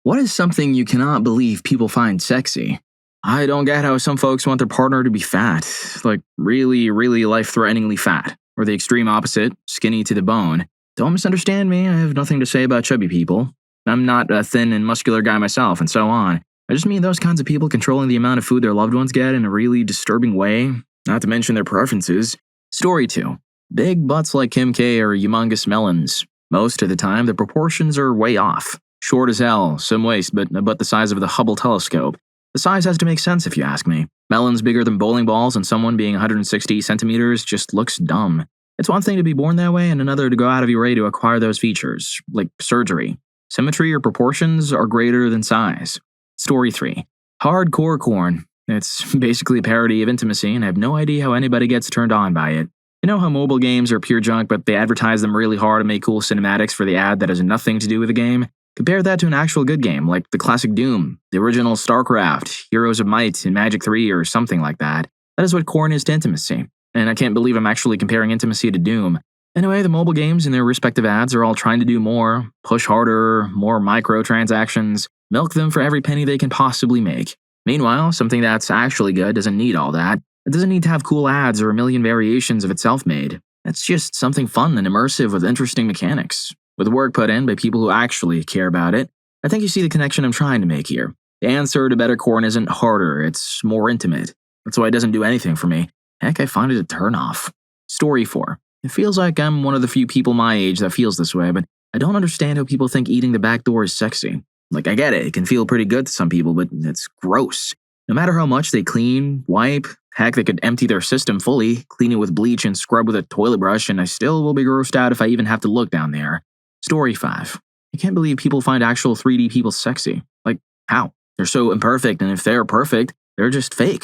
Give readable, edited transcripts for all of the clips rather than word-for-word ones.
What is something you cannot believe people find sexy? I don't get how some folks want their partner to be fat, like really, really life-threateningly fat, or the extreme opposite, skinny to the bone. Don't misunderstand me, I have nothing to say about chubby people. I'm not a thin and muscular guy myself, and so on. I just mean those kinds of people controlling the amount of food their loved ones get in a really disturbing way, not to mention their preferences. Story 2. Big butts like Kim K are humongous melons. Most of the time, the proportions are way off. Short as hell, some waist, but the size of the Hubble telescope. The size has to make sense if you ask me. Melons bigger than bowling balls and someone being 160 centimeters just looks dumb. It's one thing to be born that way and another to go out of your way to acquire those features, like surgery. Symmetry or proportions are greater than size. Story 3. Hardcore corn. It's basically a parody of intimacy and I have no idea how anybody gets turned on by it. You know how mobile games are pure junk but they advertise them really hard and make cool cinematics for the ad that has nothing to do with the game? Compare that to an actual good game, like the classic Doom, the original StarCraft, Heroes of Might, and Magic 3 or something like that. That is what corn is to intimacy. And I can't believe I'm actually comparing intimacy to Doom. Anyway, the mobile games and their respective ads are all trying to do more, push harder, more microtransactions, milk them for every penny they can possibly make. Meanwhile, something that's actually good doesn't need all that. It doesn't need to have cool ads or a million variations of itself made. It's just something fun and immersive with interesting mechanics. With work put in by people who actually care about it, I think you see the connection I'm trying to make here. The answer to better corn isn't harder, it's more intimate. That's why it doesn't do anything for me. Heck, I find it a turnoff. Story 4. It feels like I'm one of the few people my age that feels this way, but I don't understand how people think eating the back door is sexy. Like, I get it can feel pretty good to some people, but it's gross. No matter how much they clean, wipe, heck, they could empty their system fully, clean it with bleach and scrub with a toilet brush, and I still will be grossed out if I even have to look down there. Story 5. I can't believe people find actual 3D people sexy. Like, how? They're so imperfect, and if they're perfect, they're just fake.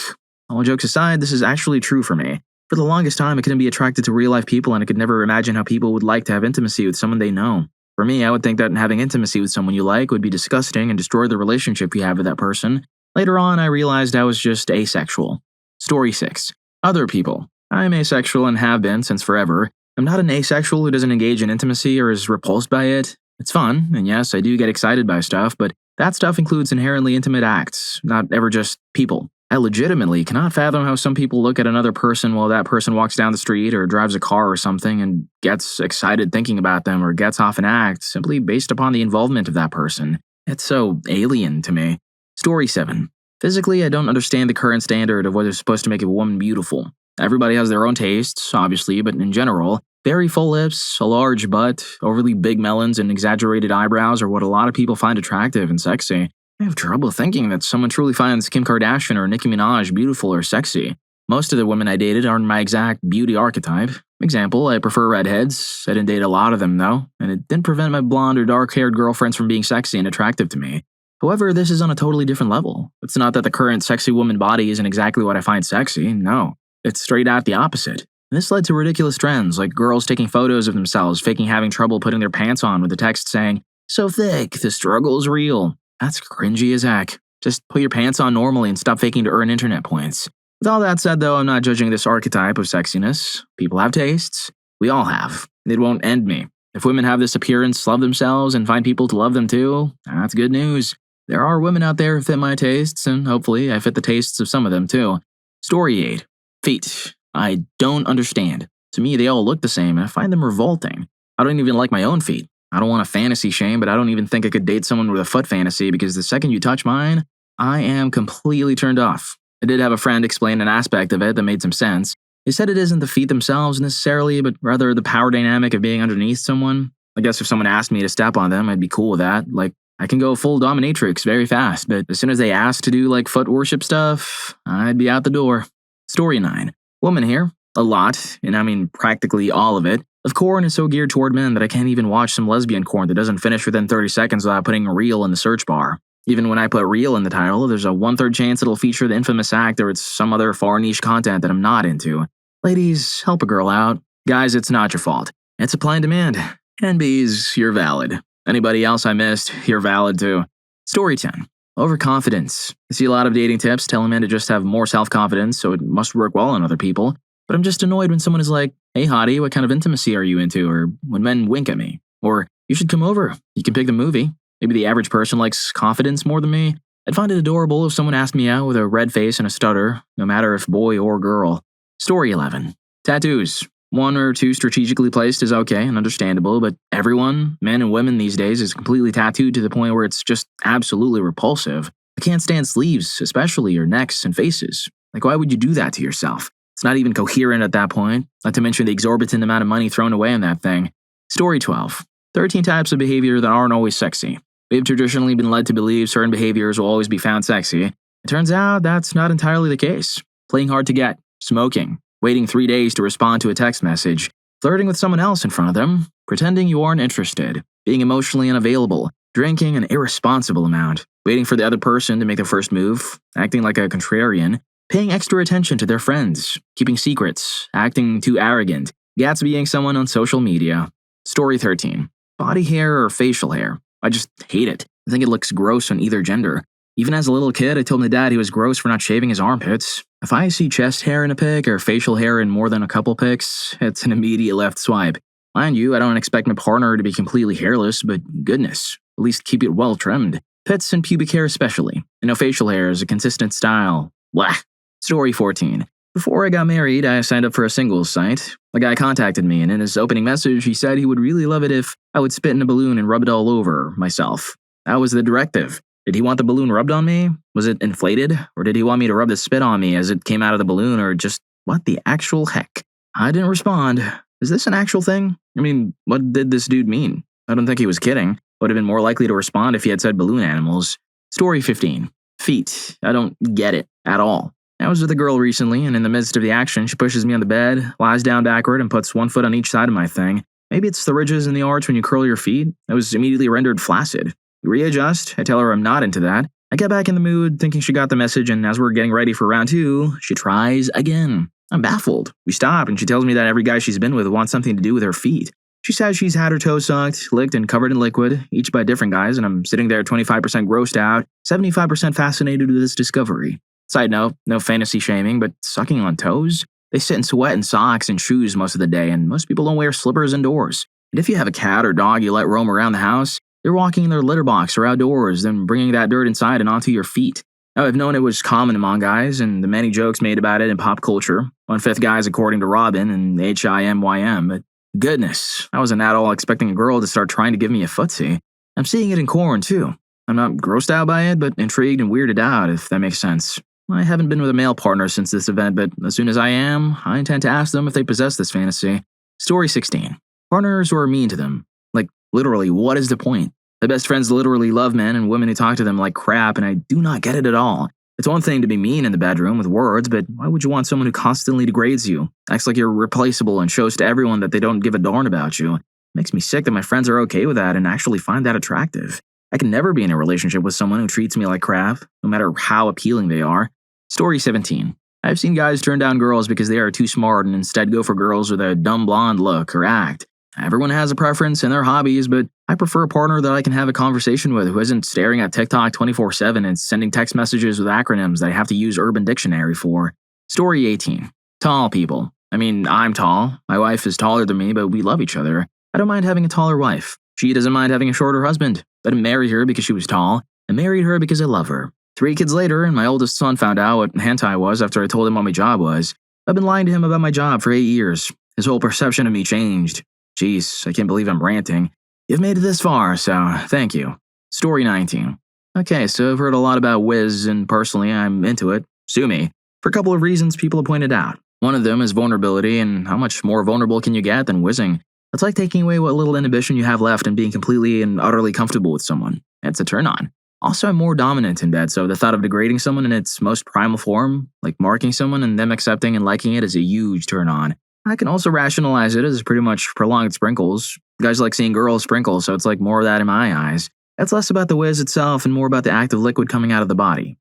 All jokes aside, this is actually true for me. For the longest time, I couldn't be attracted to real-life people, and I could never imagine how people would like to have intimacy with someone they know. For me, I would think that having intimacy with someone you like would be disgusting and destroy the relationship you have with that person. Later on, I realized I was just asexual. Story 6. Other people. I'm asexual and have been since forever. I'm not an asexual who doesn't engage in intimacy or is repulsed by it. It's fun, and yes, I do get excited by stuff, but that stuff includes inherently intimate acts, not ever just people. I legitimately cannot fathom how some people look at another person while that person walks down the street or drives a car or something and gets excited thinking about them or gets off an act simply based upon the involvement of that person. It's so alien to me. Story 7. Physically, I don't understand the current standard of what is supposed to make a woman beautiful. Everybody has their own tastes, obviously, but in general, very full lips, a large butt, overly big melons, and exaggerated eyebrows are what a lot of people find attractive and sexy. I have trouble thinking that someone truly finds Kim Kardashian or Nicki Minaj beautiful or sexy. Most of the women I dated aren't my exact beauty archetype. Example, I prefer redheads. I didn't date a lot of them, though, and it didn't prevent my blonde or dark-haired girlfriends from being sexy and attractive to me. However, this is on a totally different level. It's not that the current sexy woman body isn't exactly what I find sexy, no. It's straight out the opposite. This led to ridiculous trends, like girls taking photos of themselves, faking having trouble putting their pants on with the text saying, "So thick, the struggle is real." That's cringy as heck. Just put your pants on normally and stop faking to earn internet points. With all that said, though, I'm not judging this archetype of sexiness. People have tastes. We all have. It won't end me. If women have this appearance, love themselves, and find people to love them too, that's good news. There are women out there who fit my tastes, and hopefully I fit the tastes of some of them too. Story 8. Feet. I don't understand. To me, they all look the same, and I find them revolting. I don't even like my own feet. I don't want to fantasy shame, but I don't even think I could date someone with a foot fantasy because the second you touch mine, I am completely turned off. I did have a friend explain an aspect of it that made some sense. He said it isn't the feet themselves necessarily, but rather the power dynamic of being underneath someone. I guess if someone asked me to step on them, I'd be cool with that. Like, I can go full dominatrix very fast, but as soon as they ask to do like foot worship stuff, I'd be out the door. Story 9. Woman here. A lot, and I mean practically all of it, of corn is so geared toward men that I can't even watch some lesbian corn that doesn't finish within 30 seconds without putting real in the search bar. Even when I put real in the title, there's a 1/3 chance it'll feature the infamous act or it's some other far niche content that I'm not into. Ladies, help a girl out. Guys, it's not your fault. It's supply and demand. And bees, you're valid. Anybody else I missed, you're valid too. Story 10. Overconfidence. I see a lot of dating tips telling men to just have more self-confidence so it must work well on other people. But I'm just annoyed when someone is like, "Hey hottie, what kind of intimacy are you into?" Or when men wink at me. Or, "You should come over. You can pick the movie." Maybe the average person likes confidence more than me. I'd find it adorable if someone asked me out with a red face and a stutter, no matter if boy or girl. Story 11. Tattoos. One or two strategically placed is okay and understandable, but everyone, men and women these days, is completely tattooed to the point where it's just absolutely repulsive. I can't stand sleeves, especially, or necks and faces. Like, why would you do that to yourself? It's not even coherent at that point, not to mention the exorbitant amount of money thrown away on that thing. Story 12. 13 types of behavior that aren't always sexy. We've traditionally been led to believe certain behaviors will always be found sexy. It turns out that's not entirely the case. Playing hard to get, smoking, waiting 3 days to respond to a text message, flirting with someone else in front of them, pretending you aren't interested, being emotionally unavailable, drinking an irresponsible amount, waiting for the other person to make the first move, acting like a contrarian, paying extra attention to their friends, keeping secrets, acting too arrogant, Gatsbying someone on social media. Story 13. Body hair or facial hair. I just hate it. I think it looks gross on either gender. Even as a little kid, I told my dad he was gross for not shaving his armpits. If I see chest hair in a pic or facial hair in more than a couple pics, it's an immediate left swipe. Mind you, I don't expect my partner to be completely hairless, but goodness, at least keep it well trimmed. Pits and pubic hair especially. And no facial hair is a consistent style. Blah. Story 14. Before I got married, I signed up for a singles site. A guy contacted me, and in his opening message, he said he would really love it if I would spit in a balloon and rub it all over myself. That was the directive. Did he want the balloon rubbed on me? Was it inflated? Or did he want me to rub the spit on me as it came out of the balloon, or just what the actual heck? I didn't respond. Is this an actual thing? I mean, what did this dude mean? I don't think he was kidding. Would have been more likely to respond if he had said balloon animals. Story 15. Feet. I don't get it at all. I was with a girl recently, and in the midst of the action, she pushes me on the bed, lies down backward, and puts one foot on each side of my thing. Maybe it's the ridges in the arch when you curl your feet. I was immediately rendered flaccid. We readjust. I tell her I'm not into that. I get back in the mood, thinking she got the message, and as we're getting ready for round 2, she tries again. I'm baffled. We stop, and she tells me that every guy she's been with wants something to do with her feet. She says she's had her toes sucked, licked, and covered in liquid, each by different guys, and I'm sitting there 25% grossed out, 75% fascinated with this discovery. Side note, no fantasy shaming, but sucking on toes? They sit in sweat and socks and shoes most of the day, and most people don't wear slippers indoors. And if you have a cat or dog you let roam around the house, they're walking in their litter box or outdoors, then bringing that dirt inside and onto your feet. Now, I've known it was common among guys, and the many jokes made about it in pop culture. 1/5 guys according to Robin and HIMYM, but goodness, I wasn't at all expecting a girl to start trying to give me a footsie. I'm seeing it in corn, too. I'm not grossed out by it, but intrigued and weirded out, if that makes sense. I haven't been with a male partner since this event, but as soon as I am, I intend to ask them if they possess this fantasy. Story 16. Partners who are mean to them. Like, literally, what is the point? My best friends literally love men and women who talk to them like crap, and I do not get it at all. It's one thing to be mean in the bedroom with words, but why would you want someone who constantly degrades you, acts like you're replaceable, and shows to everyone that they don't give a darn about you? It makes me sick that my friends are okay with that and actually find that attractive. I can never be in a relationship with someone who treats me like crap, no matter how appealing they are. Story 17. I've seen guys turn down girls because they are too smart and instead go for girls with a dumb blonde look or act. Everyone has a preference and their hobbies, but I prefer a partner that I can have a conversation with who isn't staring at TikTok 24/7 and sending text messages with acronyms that I have to use Urban Dictionary for. Story 18. Tall people. I mean, I'm tall. My wife is taller than me, but we love each other. I don't mind having a taller wife. She doesn't mind having a shorter husband. I didn't marry her because she was tall. I married her because I love her. 3 kids later, and my oldest son found out what hentai was after I told him what my job was. I've been lying to him about my job for 8 years. His whole perception of me changed. Jeez, I can't believe I'm ranting. You've made it this far, so thank you. Story 19. Okay, so I've heard a lot about Wiz, and personally, I'm into it. Sue me. For a couple of reasons people have pointed out. One of them is vulnerability, and how much more vulnerable can you get than whizzing? It's like taking away what little inhibition you have left and being completely and utterly comfortable with someone. It's a turn on. Also, I'm more dominant in bed, so the thought of degrading someone in its most primal form, like marking someone and them accepting and liking it, is a huge turn on. I can also rationalize it as pretty much prolonged sprinkles. Guys like seeing girls sprinkle, so it's like more of that in my eyes. It's less about the whiz itself and more about the act of liquid coming out of the body.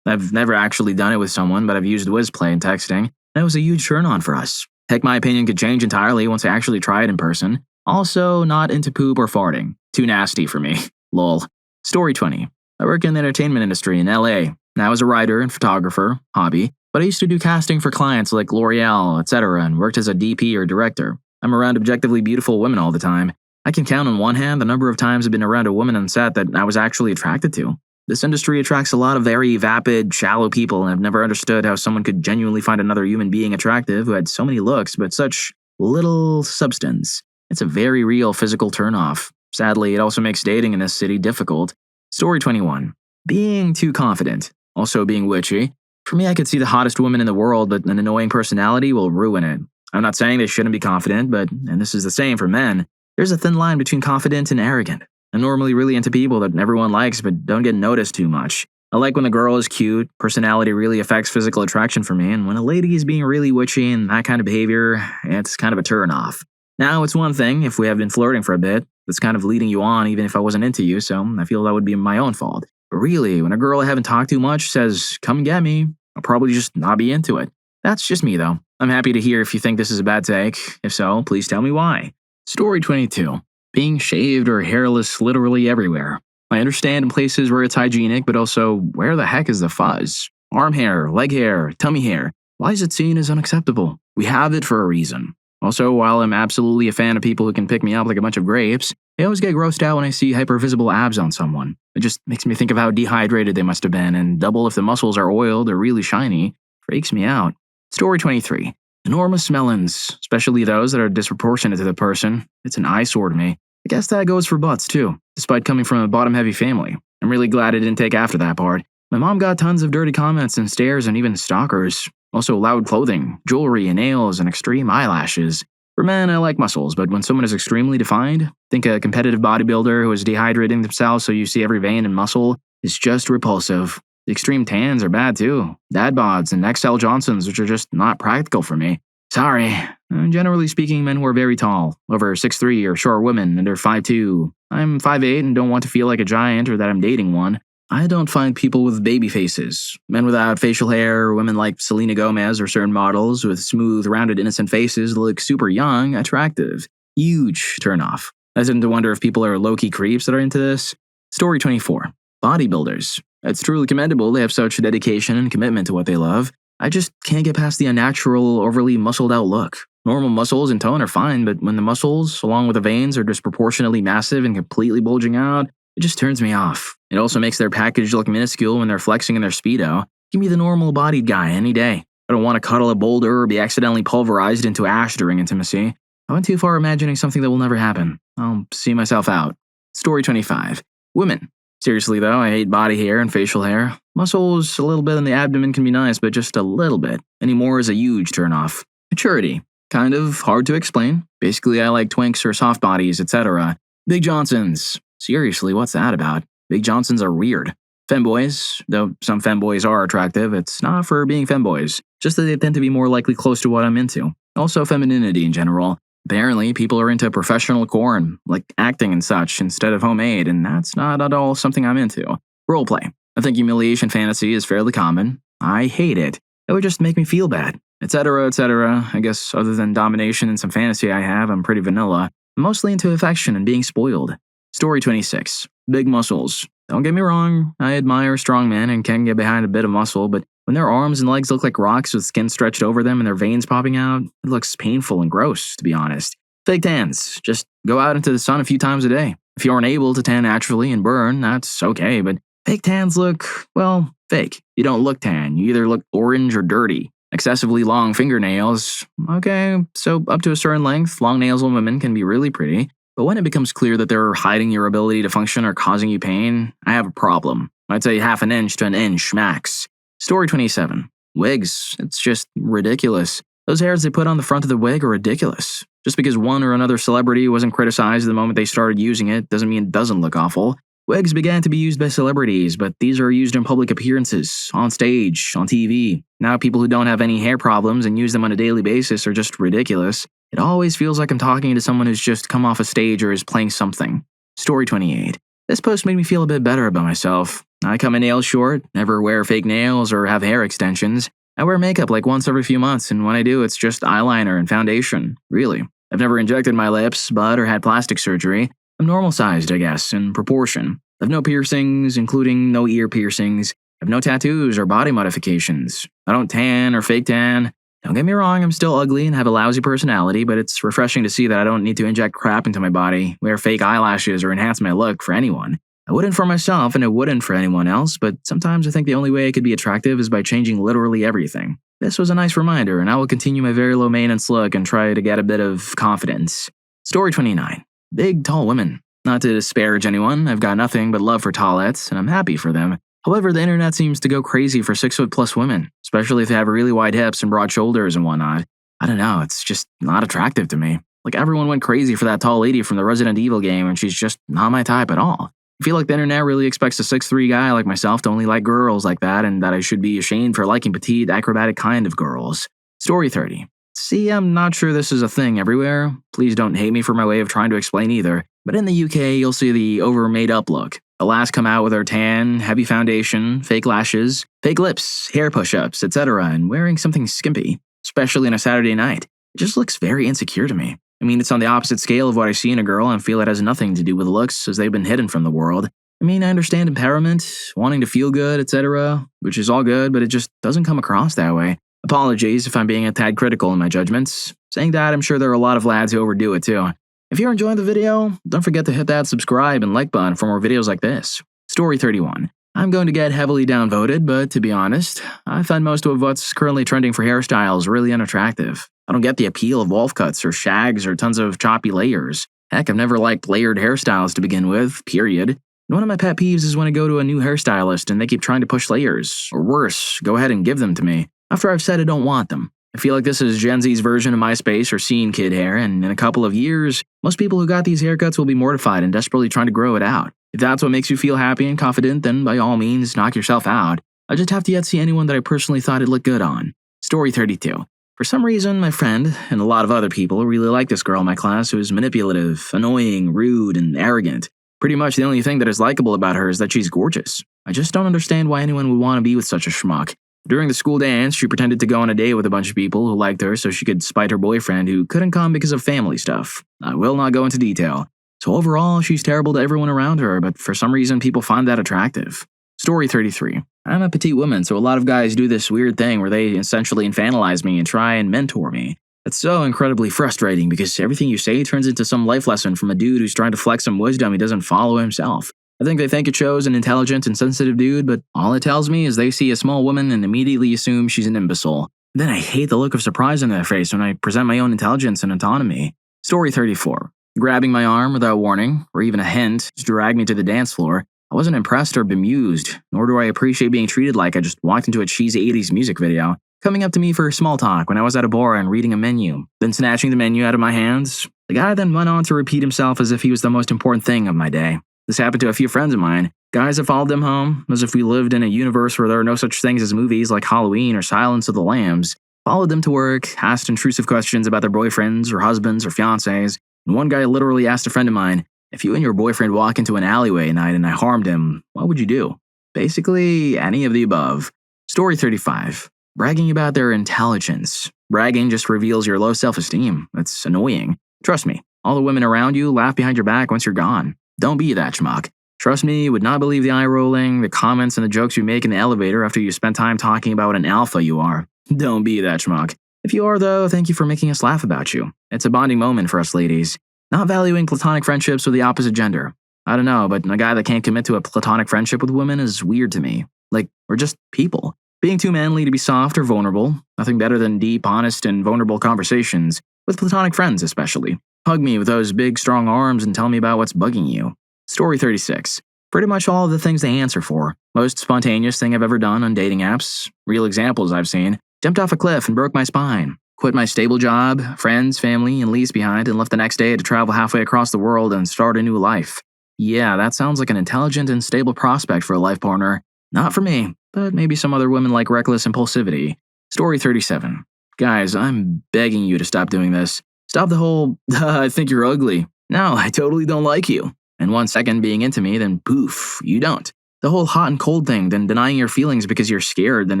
I've never actually done it with someone, but I've used whiz play in texting, and it was a huge turn on for us. Heck, my opinion could change entirely once I actually try it in person. Also, not into poop or farting. Too nasty for me. Lol. Story 20. I work in the entertainment industry in LA. Now as a writer and photographer, hobby, but I used to do casting for clients like L'Oreal, etc., and worked as a DP or director. I'm around objectively beautiful women all the time. I can count on one hand the number of times I've been around a woman on set that I was actually attracted to. This industry attracts a lot of very vapid, shallow people, and I've never understood how someone could genuinely find another human being attractive who had so many looks but such little substance. It's a very real physical turnoff. Sadly, it also makes dating in this city difficult. Story 21. Being too confident. Also being witchy. For me, I could see the hottest woman in the world, but an annoying personality will ruin it. I'm not saying they shouldn't be confident, and this is the same for men, there's a thin line between confident and arrogant. I'm normally really into people that everyone likes but don't get noticed too much. I like when the girl is cute, personality really affects physical attraction for me, and when a lady is being really witchy and that kind of behavior, it's kind of a turn off. Now, it's one thing if we have been flirting for a bit, that's kind of leading you on even if I wasn't into you, so I feel that would be my own fault. But really, when a girl I haven't talked to much says, "Come get me," I'll probably just not be into it. That's just me though. I'm happy to hear if you think this is a bad take. If so, please tell me why. Story 22. Being shaved or hairless literally everywhere. I understand in places where it's hygienic, but also, where the heck is the fuzz? Arm hair, leg hair, tummy hair. Why is it seen as unacceptable? We have it for a reason. Also, while I'm absolutely a fan of people who can pick me up like a bunch of grapes, I always get grossed out when I see hypervisible abs on someone. It just makes me think of how dehydrated they must have been, and double if the muscles are oiled or really shiny. Freaks me out. Story 23. Enormous melons, especially those that are disproportionate to the person. It's an eyesore to me. I guess that goes for butts too, despite coming from a bottom-heavy family. I'm really glad I didn't take after that part. My mom got tons of dirty comments and stares and even stalkers. Also loud clothing, jewelry, nails, and extreme eyelashes. For men, I like muscles, but when someone is extremely defined, think a competitive bodybuilder who is dehydrating themselves so you see every vein and muscle, is just repulsive. The extreme tans are bad too. Dad bods and XL Johnsons, which are just not practical for me. Sorry. Generally speaking, men who are very tall, over 6'3", or short women under 5'2". I'm 5'8" and don't want to feel like a giant or that I'm dating one. I don't find people with baby faces, men without facial hair, women like Selena Gomez or certain models with smooth, rounded, innocent faces that look super young, attractive. Huge turnoff. I tend to wonder if people are low-key creeps that are into this. Story 24. Bodybuilders. It's truly commendable they have such dedication and commitment to what they love. I just can't get past the unnatural, overly muscled-out look. Normal muscles and tone are fine, but when the muscles, along with the veins, are disproportionately massive and completely bulging out, it just turns me off. It also makes their package look minuscule when they're flexing in their Speedo. Give me the normal-bodied guy any day. I don't want to cuddle a boulder or be accidentally pulverized into ash during intimacy. I went too far imagining something that will never happen. I'll see myself out. Story 25. Women. Seriously though, I hate body hair and facial hair. Muscles, a little bit in the abdomen can be nice, but just a little bit. Any more is a huge turnoff. Maturity. Kind of hard to explain. Basically, I like twinks or soft bodies, etc. Big Johnsons. Seriously, what's that about? Big Johnsons are weird. Femboys, though some femboys are attractive, it's not for being femboys. Just that they tend to be more likely close to what I'm into. Also femininity in general. Apparently, people are into professional corn, like acting and such, instead of homemade, and that's not at all something I'm into. Roleplay. I think humiliation fantasy is fairly common. I hate it. It would just make me feel bad. Etc., etc. I guess other than domination and some fantasy I have, I'm pretty vanilla. I'm mostly into affection and being spoiled. Story 26. Big muscles. Don't get me wrong, I admire a strong man and can get behind a bit of muscle, but when their arms and legs look like rocks with skin stretched over them and their veins popping out, it looks painful and gross, to be honest. Fake tans. Just go out into the sun a few times a day. If you aren't able to tan naturally and burn, that's okay, but fake tans look, well, fake. You don't look tan, you either look orange or dirty. Excessively long fingernails. Okay, so up to a certain length, long nails on women can be really pretty. But when it becomes clear that they're hiding your ability to function or causing you pain, I have a problem. I'd say half an inch to an inch max. Story 27. Wigs. It's just ridiculous. Those hairs they put on the front of the wig are ridiculous. Just because one or another celebrity wasn't criticized the moment they started using it doesn't mean it doesn't look awful. Wigs began to be used by celebrities, but these are used in public appearances, on stage, on TV. Now people who don't have any hair problems and use them on a daily basis are just ridiculous. It always feels like I'm talking to someone who's just come off a stage or is playing something. Story 28. This post made me feel a bit better about myself. I cut my nails short, never wear fake nails or have hair extensions. I wear makeup like once every few months, and when I do, it's just eyeliner and foundation. Really. I've never injected my lips, butt, or had plastic surgery. I'm normal-sized, I guess, in proportion. I've no piercings, including no ear piercings. I've no tattoos or body modifications. I don't tan or fake tan. Don't get me wrong, I'm still ugly and have a lousy personality, but it's refreshing to see that I don't need to inject crap into my body, wear fake eyelashes, or enhance my look for anyone. I wouldn't for myself and I wouldn't for anyone else, but sometimes I think the only way I could be attractive is by changing literally everything. This was a nice reminder, and I will continue my very low maintenance look and try to get a bit of confidence. Story 29. Big, tall women. Not to disparage anyone, I've got nothing but love for tallettes, and I'm happy for them. However, the internet seems to go crazy for 6 foot plus women, especially if they have really wide hips and broad shoulders and whatnot. I don't know, it's just not attractive to me. Like everyone went crazy for that tall lady from the Resident Evil game, and she's just not my type at all. I feel like the internet really expects a 6'3" guy like myself to only like girls like that, and that I should be ashamed for liking petite, acrobatic kind of girls. Story 30. See, I'm not sure this is a thing everywhere. Please don't hate me for my way of trying to explain either. But in the UK, you'll see the over-made up look. The lass come out with her tan, heavy foundation, fake lashes, fake lips, hair push-ups, etc., and wearing something skimpy, especially on a Saturday night. It just looks very insecure to me. I mean, it's on the opposite scale of what I see in a girl and feel it has nothing to do with looks as they've been hidden from the world. I mean, I understand empowerment, wanting to feel good, etc., which is all good, but it just doesn't come across that way. Apologies if I'm being a tad critical in my judgments. Saying that, I'm sure there are a lot of lads who overdo it too. If you're enjoying the video, don't forget to hit that subscribe and like button for more videos like this. Story 31. I'm going to get heavily downvoted, but to be honest, I find most of what's currently trending for hairstyles really unattractive. I don't get the appeal of wolf cuts or shags or tons of choppy layers. Heck, I've never liked layered hairstyles to begin with, period. And one of my pet peeves is when I go to a new hairstylist and they keep trying to push layers, or worse, go ahead and give them to me, after I've said I don't want them. I feel like this is Gen Z's version of MySpace or scene kid hair, and in a couple of years, most people who got these haircuts will be mortified and desperately trying to grow it out. If that's what makes you feel happy and confident, then by all means, knock yourself out. I just have to yet see anyone that I personally thought it looked good on. Story 32. For some reason, my friend, and a lot of other people, really like this girl in my class who is manipulative, annoying, rude, and arrogant. Pretty much the only thing that is likable about her is that she's gorgeous. I just don't understand why anyone would want to be with such a schmuck. During the school dance, she pretended to go on a date with a bunch of people who liked her so she could spite her boyfriend who couldn't come because of family stuff. I will not go into detail. So overall, she's terrible to everyone around her, but for some reason people find that attractive. Story 33. I'm a petite woman, so a lot of guys do this weird thing where they essentially infantilize me and try and mentor me. It's so incredibly frustrating because everything you say turns into some life lesson from a dude who's trying to flex some wisdom he doesn't follow himself. I think they think it shows an intelligent and sensitive dude, but all it tells me is they see a small woman and immediately assume she's an imbecile. Then I hate the look of surprise on their face when I present my own intelligence and autonomy. Story 34. Grabbing my arm without warning, or even a hint, to drag me to the dance floor. I wasn't impressed or bemused, nor do I appreciate being treated like I just walked into a cheesy 80s music video. Coming up to me for small talk when I was at a bar and reading a menu, then snatching the menu out of my hands. The guy then went on to repeat himself as if he was the most important thing of my day. This happened to a few friends of mine. Guys have followed them home, as if we lived in a universe where there are no such things as movies like Halloween or Silence of the Lambs. Followed them to work, asked intrusive questions about their boyfriends or husbands or fiancés, and one guy literally asked a friend of mine, if you and your boyfriend walk into an alleyway at night and I harmed him, what would you do? Basically, any of the above. Story 35. Bragging about their intelligence. Bragging just reveals your low self-esteem. It's annoying. Trust me, all the women around you laugh behind your back once you're gone. Don't be that schmuck. Trust me, you would not believe the eye rolling, the comments, and the jokes you make in the elevator after you spend time talking about what an alpha you are. Don't be that schmuck. If you are, though, thank you for making us laugh about you. It's a bonding moment for us ladies. Not valuing platonic friendships with the opposite gender. I don't know, but a guy that can't commit to a platonic friendship with women is weird to me. Like, we're just people. Being too manly to be soft or vulnerable. Nothing better than deep, honest, and vulnerable conversations. With platonic friends, especially. Hug me with those big, strong arms and tell me about what's bugging you. Story 36. Pretty much all of the things they answer for. Most spontaneous thing I've ever done on dating apps. Real examples I've seen. Jumped off a cliff and broke my spine. Quit my stable job, friends, family, and lease behind and left the next day to travel halfway across the world and start a new life. Yeah, that sounds like an intelligent and stable prospect for a life partner. Not for me, but maybe some other women like reckless impulsivity. Story 37. Guys, I'm begging you to stop doing this. Stop the whole, I think you're ugly. No, I totally don't like you. And 1 second being into me, then poof, you don't. The whole hot and cold thing, then denying your feelings because you're scared, then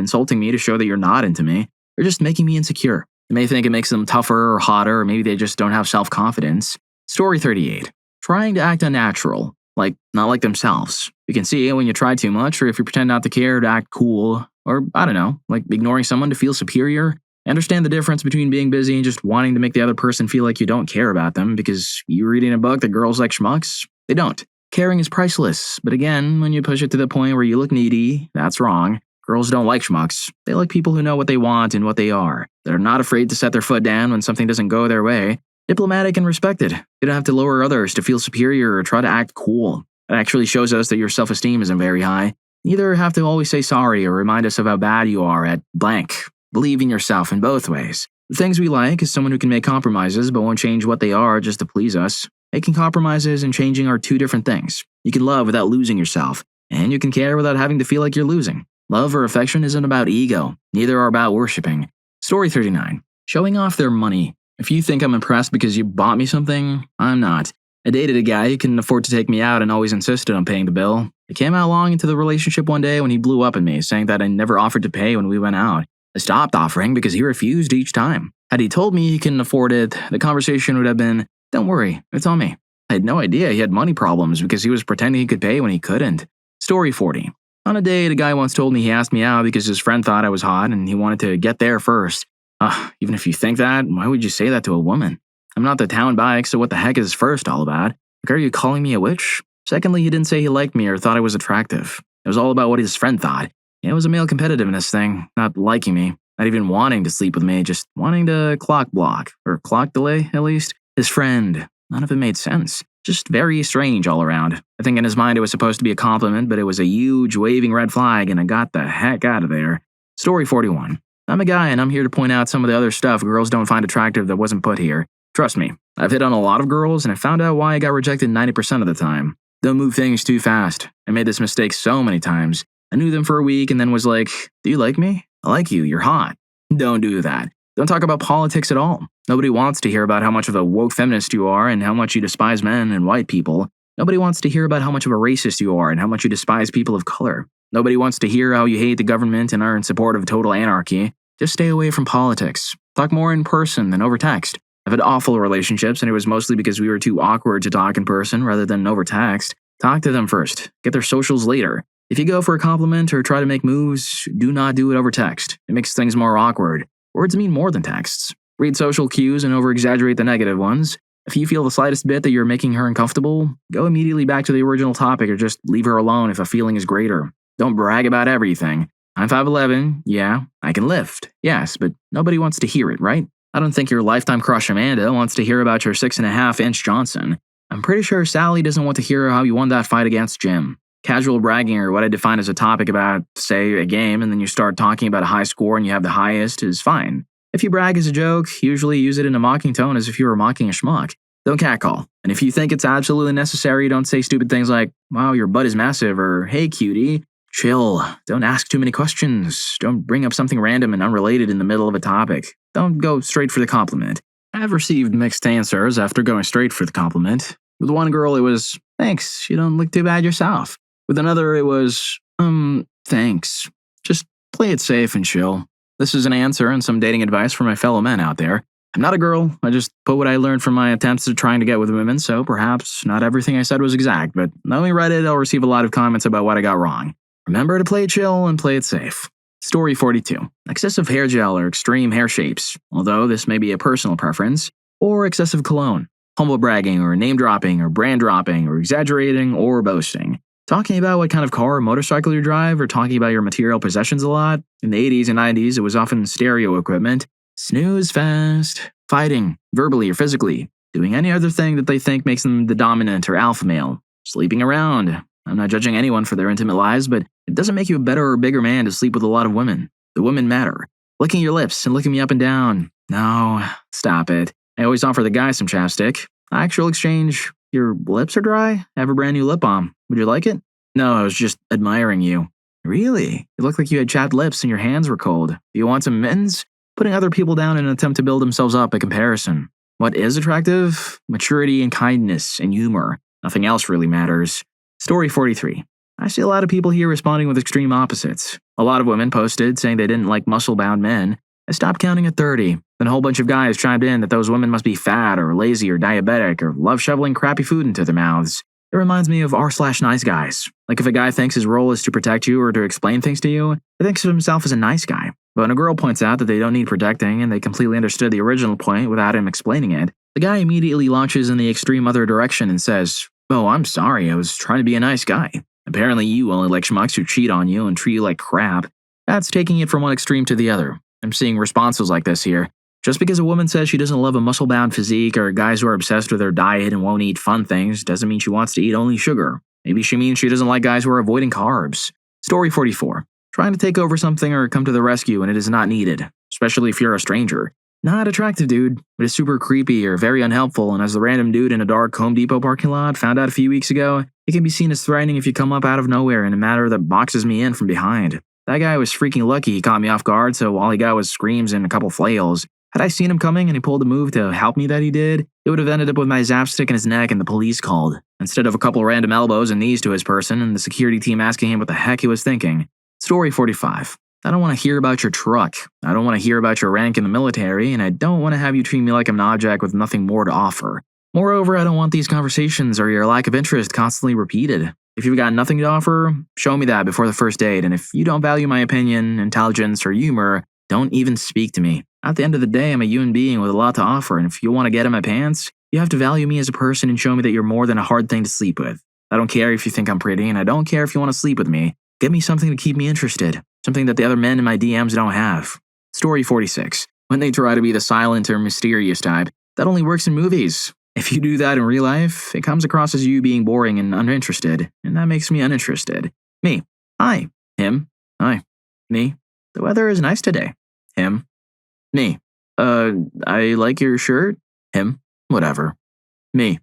insulting me to show that you're not into me. You're just making me insecure. You may think it makes them tougher or hotter, or maybe they just don't have self-confidence. Story 38. Trying to act unnatural. Like, not like themselves. You can see it when you try too much, or if you pretend not to care to act cool, or, I don't know, like ignoring someone to feel superior. I understand the difference between being busy and just wanting to make the other person feel like you don't care about them because you're reading a book that girls like schmucks. They don't. Caring is priceless, but again, when you push it to the point where you look needy, that's wrong. Girls don't like schmucks. They like people who know what they want and what they are, that are not afraid to set their foot down when something doesn't go their way, diplomatic and respected. You don't have to lower others to feel superior or try to act cool. It actually shows us that your self-esteem isn't very high. Neither have to always say sorry or remind us of how bad you are at blank. Believe in yourself in both ways. The things we like is someone who can make compromises but won't change what they are just to please us. Making compromises and changing are two different things. You can love without losing yourself, and you can care without having to feel like you're losing. Love or affection isn't about ego. Neither are about worshipping. Story 39. Showing off their money. If you think I'm impressed because you bought me something, I'm not. I dated a guy who couldn't afford to take me out and always insisted on paying the bill. It came out long into the relationship one day when he blew up at me, saying that I never offered to pay when we went out. I stopped offering because he refused each time. Had he told me he couldn't afford it, the conversation would have been, "Don't worry, it's on me." I had no idea he had money problems because he was pretending he could pay when he couldn't. Story 40. On a date, a guy once told me he asked me out because his friend thought I was hot and he wanted to get there first. Even if you think that, why would you say that to a woman? I'm not the town bike, so what the heck is first all about? Like, are you calling me a witch? Secondly, he didn't say he liked me or thought I was attractive. It was all about what his friend thought. It was a male competitiveness thing, not liking me, not even wanting to sleep with me, just wanting to clock block, or clock delay, at least. His friend. None of it made sense. Just very strange all around. I think in his mind it was supposed to be a compliment, but it was a huge waving red flag and I got the heck out of there. Story 41. I'm a guy and I'm here to point out some of the other stuff girls don't find attractive that wasn't put here. Trust me, I've hit on a lot of girls and I found out why I got rejected 90% of the time. Don't move things too fast. I made this mistake so many times. I knew them for a week and then was like, "Do you like me? I like you, you're hot." Don't do that. Don't talk about politics at all. Nobody wants to hear about how much of a woke feminist you are and how much you despise men and white people. Nobody wants to hear about how much of a racist you are and how much you despise people of color. Nobody wants to hear how you hate the government and are in support of total anarchy. Just stay away from politics. Talk more in person than over text. I've had awful relationships and it was mostly because we were too awkward to talk in person rather than over text. Talk to them first. Get their socials later. If you go for a compliment or try to make moves, do not do it over text. It makes things more awkward. Words mean more than texts. Read social cues and over-exaggerate the negative ones. If you feel the slightest bit that you're making her uncomfortable, go immediately back to the original topic or just leave her alone if a feeling is greater. Don't brag about everything. I'm 5'11", yeah, I can lift, yes, but nobody wants to hear it, right? I don't think your lifetime crush Amanda wants to hear about your 6.5-inch Johnson. I'm pretty sure Sally doesn't want to hear how you won that fight against Jim. Casual bragging or what I define as a topic about, say, a game, and then you start talking about a high score and you have the highest is fine. If you brag as a joke, usually use it in a mocking tone as if you were mocking a schmuck. Don't catcall. And if you think it's absolutely necessary, don't say stupid things like, "Wow, your butt is massive," or "Hey, cutie." Chill. Don't ask too many questions. Don't bring up something random and unrelated in the middle of a topic. Don't go straight for the compliment. I've received mixed answers after going straight for the compliment. With one girl, it was, "Thanks, you don't look too bad yourself." With another, it was, thanks. Just play it safe and chill. This is an answer and some dating advice for my fellow men out there. I'm not a girl. I just put what I learned from my attempts at trying to get with women, so perhaps not everything I said was exact, but knowing Reddit, I'll receive a lot of comments about what I got wrong. Remember to play it chill and play it safe. Story 42. Excessive hair gel or extreme hair shapes, although this may be a personal preference, or excessive cologne. Humble bragging or name dropping or brand dropping or exaggerating or boasting. Talking about what kind of car or motorcycle you drive or talking about your material possessions a lot. In the 80s and 90s, it was often stereo equipment. Snooze fast. Fighting, verbally or physically. Doing any other thing that they think makes them the dominant or alpha male. Sleeping around. I'm not judging anyone for their intimate lives, but it doesn't make you a better or bigger man to sleep with a lot of women. The women matter. Licking your lips and licking me up and down. No, stop it. I always offer the guy some chapstick. Actual exchange. Your lips are dry? I have a brand new lip balm. Would you like it? No, I was just admiring you. Really? You look like you had chapped lips and your hands were cold. Do you want some mittens? Putting other people down in an attempt to build themselves up by comparison. What is attractive? Maturity and kindness and humor. Nothing else really matters. Story 43. I see a lot of people here responding with extreme opposites. A lot of women posted saying they didn't like muscle-bound men. I stopped counting at 30. Then a whole bunch of guys chimed in that those women must be fat or lazy or diabetic or love shoveling crappy food into their mouths. It reminds me of r/nice guys. Like if a guy thinks his role is to protect you or to explain things to you, he thinks of himself as a nice guy. But when a girl points out that they don't need protecting and they completely understood the original point without him explaining it, the guy immediately launches in the extreme other direction and says, "Oh, I'm sorry, I was trying to be a nice guy. Apparently you only like schmucks who cheat on you and treat you like crap." That's taking it from one extreme to the other. I'm seeing responses like this here. Just because a woman says she doesn't love a muscle-bound physique or guys who are obsessed with their diet and won't eat fun things doesn't mean she wants to eat only sugar. Maybe she means she doesn't like guys who are avoiding carbs. Story 44. Trying to take over something or come to the rescue when it is not needed, especially if you're a stranger. Not attractive dude, but is super creepy or very unhelpful, and as the random dude in a dark Home Depot parking lot found out a few weeks ago, it can be seen as threatening if you come up out of nowhere in a manner that boxes me in from behind. That guy was freaking lucky he caught me off guard, so all he got was screams and a couple flails. Had I seen him coming and he pulled a move to help me that he did, it would have ended up with my zap stick in his neck and the police called, instead of a couple random elbows and knees to his person and the security team asking him what the heck he was thinking. Story 45. I don't want to hear about your truck. I don't want to hear about your rank in the military, and I don't want to have you treat me like I'm an object with nothing more to offer. Moreover, I don't want these conversations or your lack of interest constantly repeated. If you've got nothing to offer, show me that before the first date, and if you don't value my opinion, intelligence, or humor, don't even speak to me. At the end of the day, I'm a human being with a lot to offer, and if you want to get in my pants, you have to value me as a person and show me that you're more than a hard thing to sleep with. I don't care if you think I'm pretty, and I don't care if you want to sleep with me. Get me something to keep me interested, something that the other men in my DMs don't have. Story 46. When they try to be the silent or mysterious type, that only works in movies. If you do that in real life, it comes across as you being boring and uninterested, and that makes me uninterested. Me. Hi. Him. Hi. Me. The weather is nice today. Him. Me. I like your shirt. Him. Whatever. Me.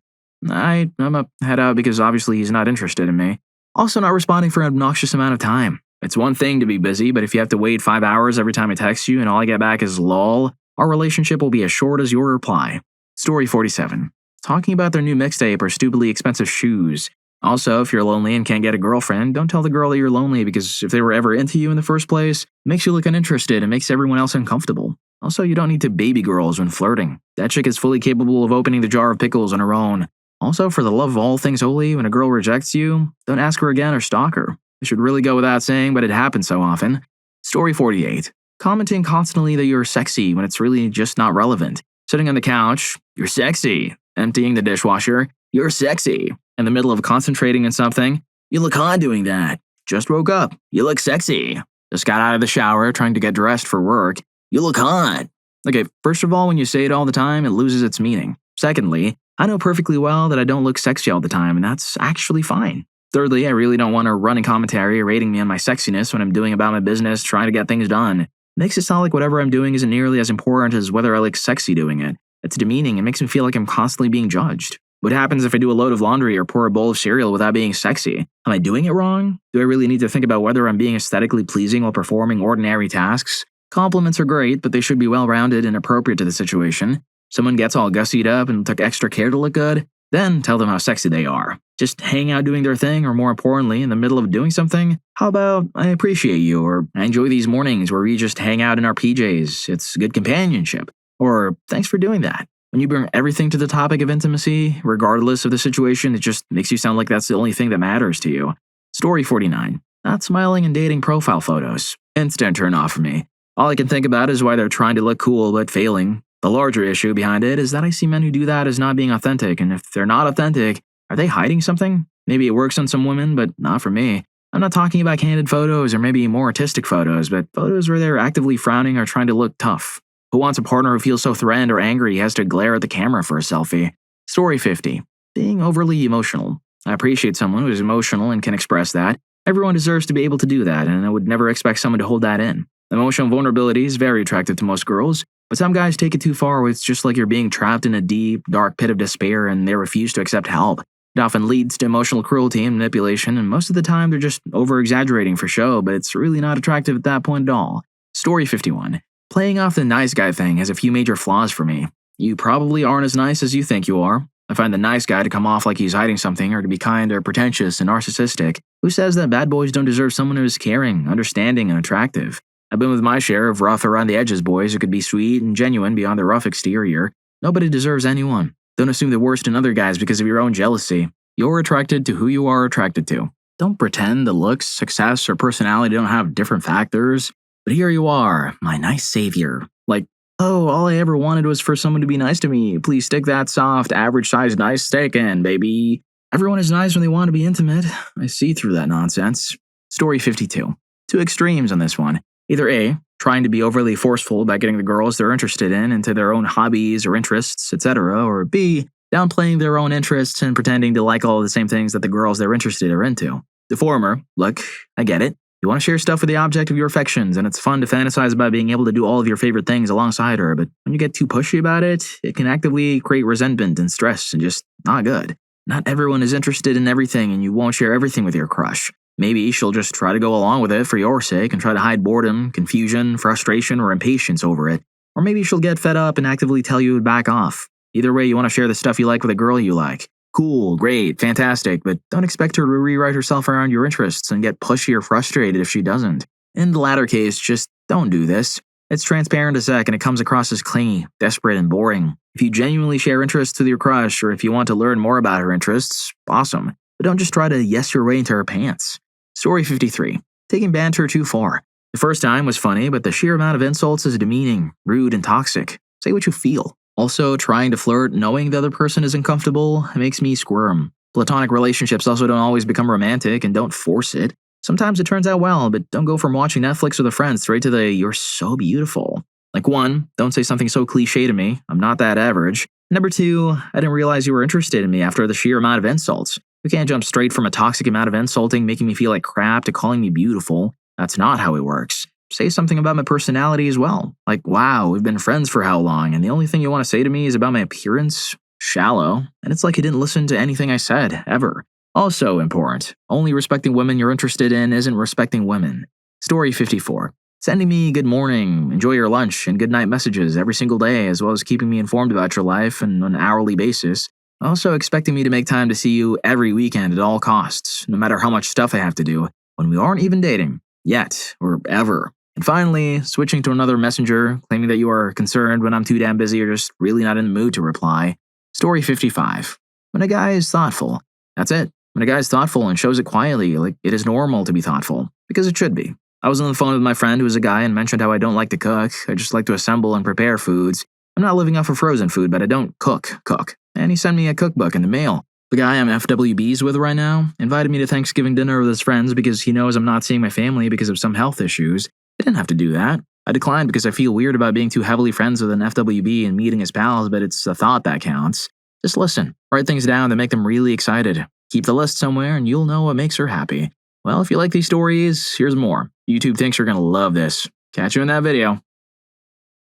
I'm a head out because obviously he's not interested in me. Also not responding for an obnoxious amount of time. It's one thing to be busy, but if you have to wait 5 hours every time I text you and all I get back is lol, our relationship will be as short as your reply. Story 47. Talking about their new mixtape or stupidly expensive shoes. Also, if you're lonely and can't get a girlfriend, don't tell the girl that you're lonely because if they were ever into you in the first place, it makes you look uninterested and makes everyone else uncomfortable. Also, you don't need to baby girls when flirting. That chick is fully capable of opening the jar of pickles on her own. Also, for the love of all things holy, when a girl rejects you, don't ask her again or stalk her. It should really go without saying, but it happens so often. Story 48. Commenting constantly that you're sexy when it's really just not relevant. Sitting on the couch, you're sexy. Emptying the dishwasher, you're sexy. In the middle of concentrating on something, you look hot doing that. Just woke up, you look sexy. Just got out of the shower trying to get dressed for work, you look hot. Okay, first of all, when you say it all the time, it loses its meaning. Secondly, I know perfectly well that I don't look sexy all the time, and that's actually fine. Thirdly, I really don't want a running commentary rating me on my sexiness when I'm doing about my business, trying to get things done. It makes it sound like whatever I'm doing isn't nearly as important as whether I look sexy doing it. It's demeaning and makes me feel like I'm constantly being judged. What happens if I do a load of laundry or pour a bowl of cereal without being sexy? Am I doing it wrong? Do I really need to think about whether I'm being aesthetically pleasing while performing ordinary tasks? Compliments are great, but they should be well-rounded and appropriate to the situation. Someone gets all gussied up and took extra care to look good, then tell them how sexy they are. Just hang out doing their thing, or more importantly, in the middle of doing something, how about I appreciate you, or I enjoy these mornings where we just hang out in our PJs, it's good companionship, or thanks for doing that. When you bring everything to the topic of intimacy, regardless of the situation, it just makes you sound like that's the only thing that matters to you. Story 49. Not smiling in dating profile photos. Instant turn off for me. All I can think about is why they're trying to look cool but failing. The larger issue behind it is that I see men who do that as not being authentic, and if they're not authentic, are they hiding something? Maybe it works on some women, but not for me. I'm not talking about candid photos or maybe more artistic photos, but photos where they're actively frowning or trying to look tough. Who wants a partner who feels so threatened or angry he has to glare at the camera for a selfie? Story 50. Being overly emotional. I appreciate someone who is emotional and can express that. Everyone deserves to be able to do that, and I would never expect someone to hold that in. Emotional vulnerability is very attractive to most girls, but some guys take it too far where it's just like you're being trapped in a deep, dark pit of despair and they refuse to accept help. It often leads to emotional cruelty and manipulation, and most of the time they're just over-exaggerating for show, but it's really not attractive at that point at all. Story 51. Playing off the nice guy thing has a few major flaws for me. You probably aren't as nice as you think you are. I find the nice guy to come off like he's hiding something or to be kind or pretentious and narcissistic. Who says that bad boys don't deserve someone who is caring, understanding, and attractive? I've been with my share of rough around the edges boys who could be sweet and genuine beyond their rough exterior. Nobody deserves anyone. Don't assume the worst in other guys because of your own jealousy. You're attracted to who you are attracted to. Don't pretend that looks, success, or personality don't have different factors. But here you are, my nice savior. Like, oh, all I ever wanted was for someone to be nice to me. Please stick that soft, average-sized nice steak in, baby. Everyone is nice when they want to be intimate. I see through that nonsense. Story 52. Two extremes on this one. Either A, trying to be overly forceful about getting the girls they're interested in into their own hobbies or interests, etc., or B, downplaying their own interests and pretending to like all the same things that the girls they're interested are into. The former, look, I get it. You want to share stuff with the object of your affections, and it's fun to fantasize about being able to do all of your favorite things alongside her, but when you get too pushy about it, it can actively create resentment and stress and just not good. Not everyone is interested in everything, and you won't share everything with your crush. Maybe she'll just try to go along with it for your sake and try to hide boredom, confusion, frustration, or impatience over it. Or maybe she'll get fed up and actively tell you to back off. Either way, you want to share the stuff you like with a girl you like. Cool, great, fantastic, but don't expect her to rewrite herself around your interests and get pushy or frustrated if she doesn't. In the latter case, just don't do this. It's transparent as heck and it comes across as clingy, desperate, and boring. If you genuinely share interests with your crush or if you want to learn more about her interests, awesome. But don't just try to yes your way into her pants. Story 53. Taking banter too far. The first time was funny, but the sheer amount of insults is demeaning, rude, and toxic. Say what you feel. Also, trying to flirt knowing the other person isn't comfortable makes me squirm. Platonic relationships also don't always become romantic, and don't force it. Sometimes it turns out well, but don't go from watching Netflix with a friend straight to the "you're so beautiful." Like 1, don't say something so cliche to me, I'm not that average. Number 2, I didn't realize you were interested in me after the sheer amount of insults. We can't jump straight from a toxic amount of insulting making me feel like crap to calling me beautiful. That's not how it works. Say something about my personality as well. Like, wow, we've been friends for how long, and the only thing you want to say to me is about my appearance? Shallow. And it's like you didn't listen to anything I said, ever. Also important, only respecting women you're interested in isn't respecting women. Story 54. Sending me good morning, enjoy your lunch, and good night messages every single day, as well as keeping me informed about your life and on an hourly basis. Also expecting me to make time to see you every weekend at all costs, no matter how much stuff I have to do, when we aren't even dating. Yet, or ever. And finally, switching to another messenger, claiming that you are concerned when I'm too damn busy or just really not in the mood to reply. Story 55. When a guy is thoughtful. That's it. When a guy is thoughtful and shows it quietly, like it is normal to be thoughtful. Because it should be. I was on the phone with my friend who is a guy and mentioned how I don't like to cook, I just like to assemble and prepare foods. I'm not living off of frozen food, but I don't cook. And he sent me a cookbook in the mail. The guy I'm FWBs with right now invited me to Thanksgiving dinner with his friends because he knows I'm not seeing my family because of some health issues. I didn't have to do that. I declined because I feel weird about being too heavily friends with an FWB and meeting his pals, but it's the thought that counts. Just listen. Write things down that make them really excited. Keep the list somewhere and you'll know what makes her happy. Well, if you like these stories, here's more. YouTube thinks you're going to love this. Catch you in that video.